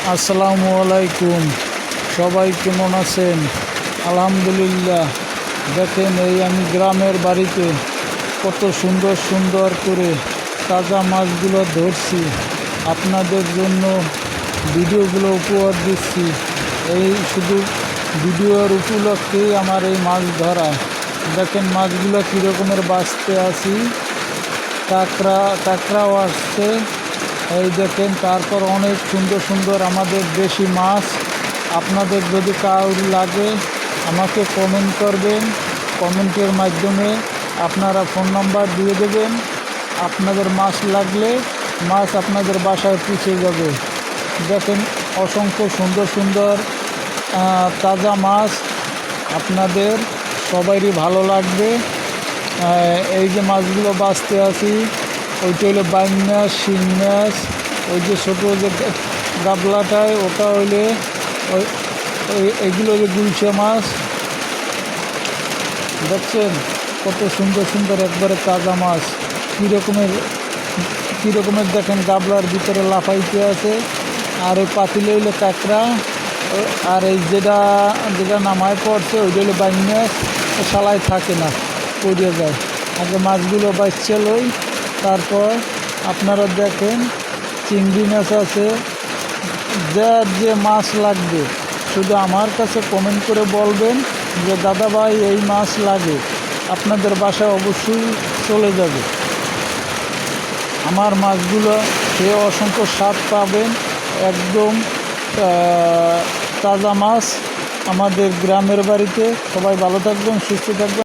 আসসালামু আলাইকুম। সবাই কেমন আছেন? আলহামদুলিল্লাহ। দেখেন, এই আমি গ্রামের বাড়িতে কত সুন্দর সুন্দর করে তাজা মাছগুলো ধরছি। আপনাদের জন্য ভিডিওগুলো উপহার দিচ্ছি। এই শুধু ভিডিওর উপলক্ষেই আমার এই মাছ ধরা। দেখেন মাছগুলো কীরকমের বাঁচতে আছি। কাঁকড়াও আসছে, এই দেখেন। তারপর অনেক সুন্দর সুন্দর আমাদের দেশি মাছ। আপনাদের যদি কাউর লাগে আমাকে কমেন্ট করবেন, কমেন্টের মাধ্যমে আপনারা ফোন নাম্বার দিয়ে দেবেন। আপনাদের মাছ লাগলে মাছ আপনাদের বাসায় পৌঁছে যাবে। দেখেন অসংখ্য সুন্দর সুন্দর তাজা মাছ, আপনাদের সবারই ভালো লাগবে। এই যে মাছগুলো বাঁচতে আছি, ওইটা হইলে বাইন মাছ, শিং মাছ। ওই যে ছোটো যে গাবলাটায় ওটা হইলে এইগুলো যে গুলশা মাছ। দেখছেন কত সুন্দর সুন্দর একবারে তাজা মাছ। কীরকমের দেখেন গাবলার ভিতরে লাফাইতে আছে। আর ওই পাতিলে হইলে কাঁকড়া। আর এই যেটা নামায় পড়ছে ওইটা হইলে বাইন মাছ। শালায় থাকে না, পড়ে যায়। আগে মাছগুলো বাচ্চা লই, তারপর আপনারা দেখেন চিংড়ি মাছ আছে। যার যে মাছ লাগবে শুধু আমার কাছে কমেন্ট করে বলবেন যে দাদা ভাই এই মাছ লাগে, আপনাদের বাসায় অবশ্যই চলে যাবে। আমার মাছগুলো খেয়ে অসংখ্য স্বাদ পাবেন। একদম তাজা মাছ আমাদের গ্রামের বাড়িতে। সবাই ভালো থাকবেন, সুস্থ থাকবেন।